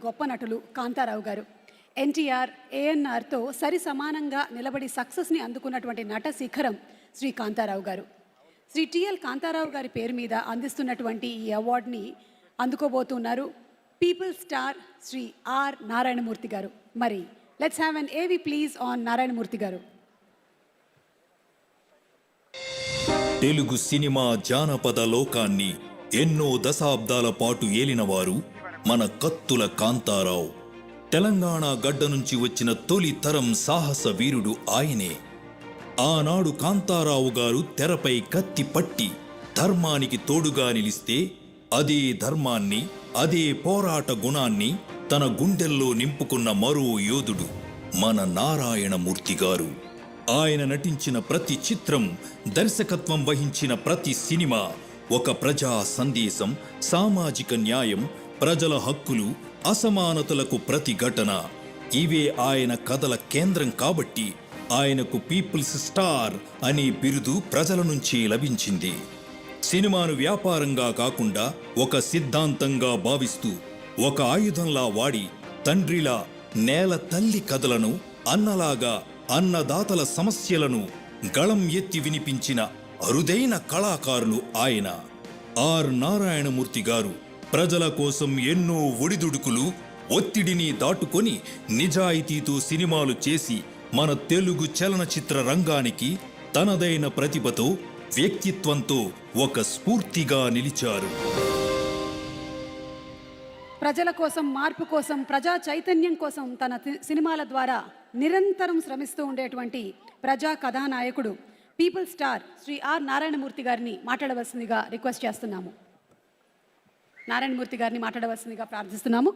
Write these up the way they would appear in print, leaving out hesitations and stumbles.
గొప్ప నటులు కాంతారావు గారు. ఎన్టీఆర్, ఏఎన్ఆర్తో సరి సమానంగా నిలబడి సక్సెస్ని అందుకున్నటువంటి నట శిఖరం శ్రీ కాంతారావు గారు. శ్రీ టిఎల్ కాంతారావు గారి పేరు మీద అందిస్తున్నటువంటి ఈ అవార్డుని అందుకోబోతున్నారు people star Shri R Narayanamurthy garu. మరి లెట్స్ హ్యావ్ అన్ ఏవి ప్లీజ్ ఆన్ నారాయణమూర్తి గారు. తెలుగు సినిమా జానపద లోకాన్ని ఎన్నో దశాబ్దాల పాటు ఏలినవారు మన కత్తుల కాంతారావు. తెలంగాణ గడ్డ నుంచి వచ్చిన తొలి తరం సాహస వీరుడు ఆయనే. ఆనాడు కాంతారావు గారు తెరపై కత్తి పట్టి ధర్మానికి తోడుగా నిలిస్తే అదే ధర్మాన్ని, అదే పోరాట గుణాన్ని తన గుండెల్లో నింపుకున్న మరో యోధుడు మన నారాయణమూర్తి గారు. ఆయన నటించిన ప్రతి చిత్రం, దర్శకత్వం వహించిన ప్రతి సినిమా ఒక ప్రజా సందేశం, సామాజిక న్యాయం, ప్రజల హక్కులు, అసమానతలకు ప్రతిఘటన. ఇవే ఆయన కథల కేంద్రం కాబట్టి ఆయనకు పీపుల్స్ స్టార్ అనే బిరుదు ప్రజల నుంచి లభించింది. సినిమాను వ్యాపారంగా కాకుండా ఒక సిద్ధాంతంగా భావిస్తూ ఒక ఆయుధంలా వాడి తండ్రిలా నేల తల్లి కథలను, అన్నలాగా అన్నదాతల సమస్యలను గళం ఎత్తి వినిపించిన అరుదైన కళాకారులు ఆయన. ఆర్ నారాయణమూర్తి గారు ప్రజల కోసం ఎన్నో ఒడిదుడుకులు, ఒత్తిడిని దాటుకొని నిజాయితీతో సినిమాలు చేసి మన తెలుగు చలనచిత్ర రంగానికి తనదైన ప్రతిభతో, వ్యక్తిత్వంతో ఒక స్ఫూర్తిగా నిలిచారు. ప్రజల కోసం, మార్పు కోసం, ప్రజా చైతన్యం కోసం తన సినిమాల ద్వారా నిరంతరం శ్రమిస్తూ ఉండేటువంటి ప్రజా కథానాయకుడు people star Shri R Narayanamurthy గారిని మాట్లాడవలసిందిగా రిక్వెస్ట్ చేస్తున్నాము. నారాయణమూర్తి గారిని మాట్లాడవలసిందిగా ప్రార్థిస్తున్నాము.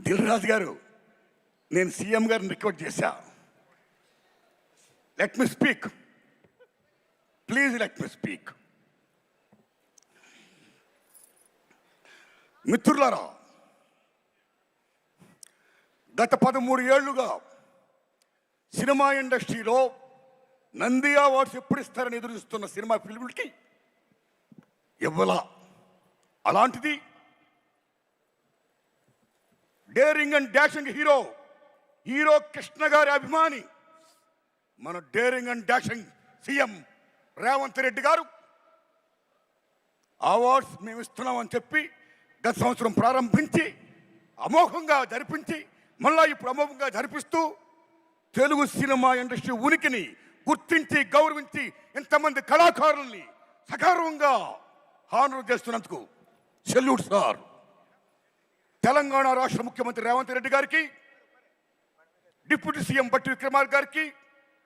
దిల్ రాజు గారు, నేను సీఎం గారిని రిక్వెస్ట్ చేశా, let me speak, please let me speak. మిత్రులారా, గత 13 ఏళ్లుగా సినిమా ఇండస్ట్రీలో నంది అవార్డ్స్ ఎప్పుడు ఇస్తారని ఎదురుస్తున్న సినిమా ఫిల్మ్లకి ఇవ్వాల. అలాంటిది daring and dashing hero Krishna గారి అభిమాని మన daring and dashing CM Revanth Reddy గారు అవార్డ్స్ మేము ఇస్తున్నామని చెప్పి గత సంవత్సరం ప్రారంభించి అమోఘంగా జరిపించి మళ్ళా ఇప్పుడు అమోఘంగా జరిపిస్తూ తెలుగు సినిమా ఇండస్ట్రీ ఉనికిని గుర్తించి గౌరవించి ఇంతమంది కళాకారుల్ని సగౌరవంగా హానర్ చేస్తున్నందుకు సెల్యూట్ సార్. తెలంగాణ రాష్ట్ర ముఖ్యమంత్రి రేవంత్ రెడ్డి గారికి, డిప్యూటీ సీఎం బట్టి విక్రమార్క గారికి,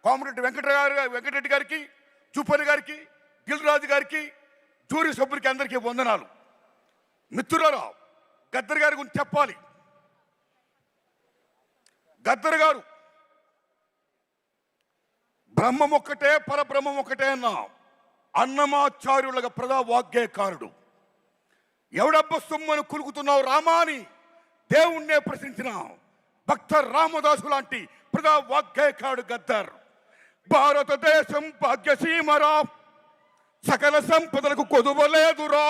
కోమరెడ్డి వెంకటరెడ్డి గారికి, జూపల్లి గారికి, దిల్ రాజు గారికి, జూరీ సభ్యులకి అందరికీ వందనాలు. మిత్రులారా, గద్దర్ గారి గురించి చెప్పాలి. గద్దర్ గారు బ్రహ్మం ఒక్కటే, పరబ్రహ్మం ఒకటే అన్న అన్నమాచార్యులుగా ప్రజా వాగ్గేయకారుడు. ఎవడబ్బ సొమ్మను కులుకుతున్నావు రామా అని దేవుణ్ణే ప్రశ్నించిన భక్త రామదాసు లాంటి ప్రజా వాగ్గేయకారుడు గద్దర్. భారతదేశం భాగ్యసీమరా, సకల సంపదలకు కొదువలేదురా,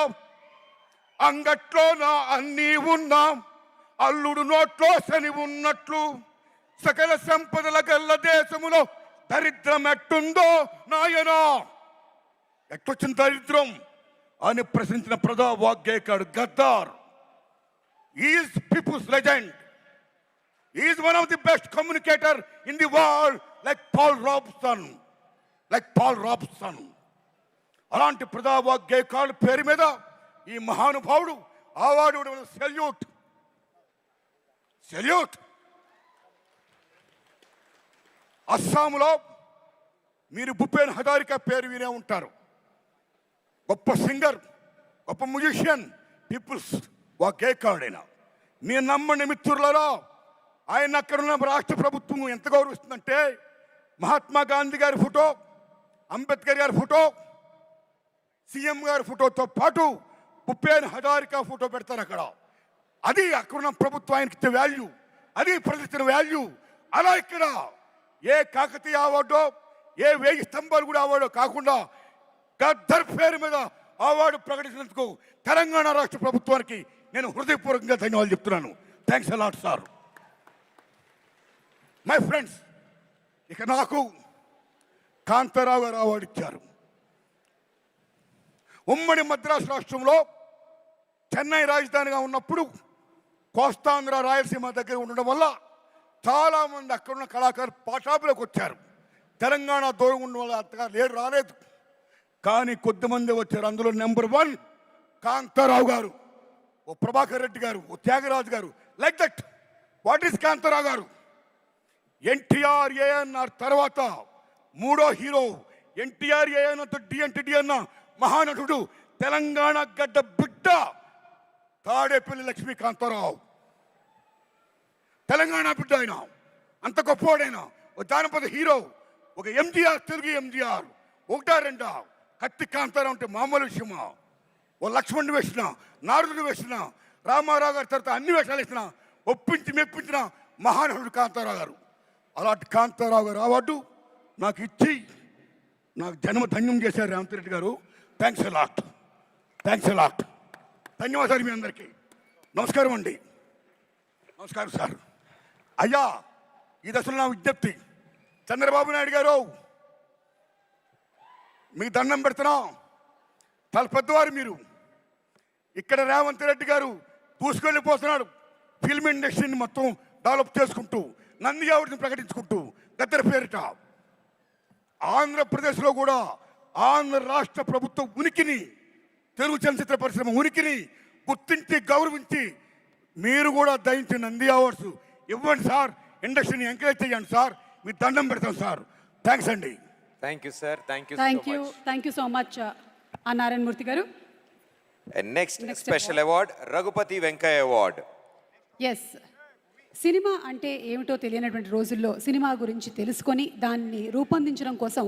అంగట్లో నా అన్నీ ఉన్నా, అల్లుడు నోట్లో శని ఉన్నట్లు, సకల సంపదల గల్ల దేశములో దరిద్రం ఎట్టుందో నాయనా, ఎట్టొచ్చిన దరిద్రం అని ప్రశ్నించిన ప్రజా వాగ్గేయకారుడు Gaddar. Is people's legend, is one of the best communicator in the world, like Paul Robeson. అలాంటి ప్రజా వాగ్గేయకారుడు పేరు మీద ఈ మహానుభావుడు అవార్డు సెల్యూట్. అస్సాంలో మీరు భూపేన్ హజారికా పేరు వినే ఉంటారు. గొప్ప సింగర్, గొప్ప మ్యూజిషియన్, పీపుల్స్ వాగ్గేయకారుడైన. మీరు నమ్మండి మిత్రులారా, ఆయన అక్కడున్న రాష్ట్ర ప్రభుత్వం ఎంత గౌరవిస్తుందంటే మహాత్మా గాంధీ గారి ఫోటో, అంబేద్కర్ గారి ఫోటో, సీఎం గారి ఫోటోతో పాటు భూపేన్ హజారికా ఫోటో పెడతారు అక్కడ. అది అక్కడున్న ప్రభుత్వం ఆయనకి ఇచ్చే వాల్యూ, అది ప్రజలిచ్చిన వాల్యూ. అలా ఇక్కడ ఏ కాకతీయ అవార్డో ఏ 1000 స్తంభాలు కూడా అవార్డో కాకుండా గద్దర్ పేరు మీద అవార్డు ప్రకటించినందుకు తెలంగాణ రాష్ట్ర ప్రభుత్వానికి నేను హృదయపూర్వకంగా ధన్యవాదాలు చెప్తున్నాను. Thanks a lot sir. My friends, ఇక నాకు కాంతారావు గారు అవార్డు ఇచ్చారు. ఉమ్మడి మద్రాసు రాష్ట్రంలో చెన్నై రాజధానిగా ఉన్నప్పుడు కోస్తాంధ్ర రాయలసీమ దగ్గర ఉండడం వల్ల చాలామంది అక్కడున్న కళాకారులు పాఠాపులకు వచ్చారు. తెలంగాణ దూరం ఉండడం వల్ల అంతగా రాలేదు. కానీ కొద్దిమంది వచ్చారు. అందులో నెంబర్ 1 కాంతారావు గారు, ఓ ప్రభాకర్ రెడ్డి గారు, ఓ త్యాగరాజు గారు. Like that. What is Kantharao గారు? ఎన్టీఆర్ ఏఎన్ఆర్ తర్వాత 3వ హీరో. ఎన్టీఆర్ ఏఎన్ఆర్తో డి అన్న మహానటుడు, తెలంగాణ గడ్డ బిడ్డ తాడేపల్లి లక్ష్మీ కాంతారావు. తెలంగాణ బిడ్డ ఆయన, అంత గొప్పవాడైనా. ఓ జానపద హీరో, ఒక ఎంజీఆర్, తెలుగు ఎంజీఆర్. 1-2 కత్తి కాంతారావు అంటే మామూలు విషయమా? ఓ లక్ష్మణుడు వేసిన, నారదుడు వేసిన, రామారావు గారి తర్వాత అన్ని వేషాలు వేసిన, ఒప్పించి మెప్పించిన మహానటుడు కాంతారావు గారు. అలాంటి కాంతారావు గారు అవార్డు నాకు ఇచ్చి నాకు జన్మ ధన్యం చేశారు రేవంత్ రెడ్డి గారు. Thanks a lot. Thanks a lot. ధన్యవాదాలు మీ అందరికీ. నమస్కారం అండి. నమస్కారం సార్. అయ్యా, ఈ దశలో నా విజ్ఞప్తి, చంద్రబాబు నాయుడు గారు మీకు దండం పెడుతున్నాం. చాలా పెద్దవారు మీరు. ఇక్కడ రేవంత్ రెడ్డి గారు దూసుకెళ్ళిపోతున్నాడు. ఫిల్మ్ ఇండస్ట్రీని మొత్తం డెవలప్ చేసుకుంటూ, నంది అవార్డుని ప్రకటించుకుంటూ, గద్దర్ పేరిట ఆంధ్రప్రదేశ్లో కూడా ఆంధ్ర రాష్ట్ర ప్రభుత్వం ఉనికిని, తెలుగు చలనచిత్ర పరిశ్రమ ఉనికిని గుర్తించి గౌరవించి మీరు కూడా దయించి నంది అవార్డ్స్ ఇవ్వండి సార్. ఇండస్ట్రీని ఎంకరేజ్ చేయండి సార్. మీ దండం పెడతాం సార్. థ్యాంక్స్ అండి. Thank you sir. Thank you. Thank you so much Narayana Murthy garu. Next special award Raghupathi Venkaiah award. Yes, cinema అంటే ఏమిటో తెలియనటువంటి రోజుల్లో సినిమా గురించి తెలుసుకొని దాన్ని రూపొందించడం కోసం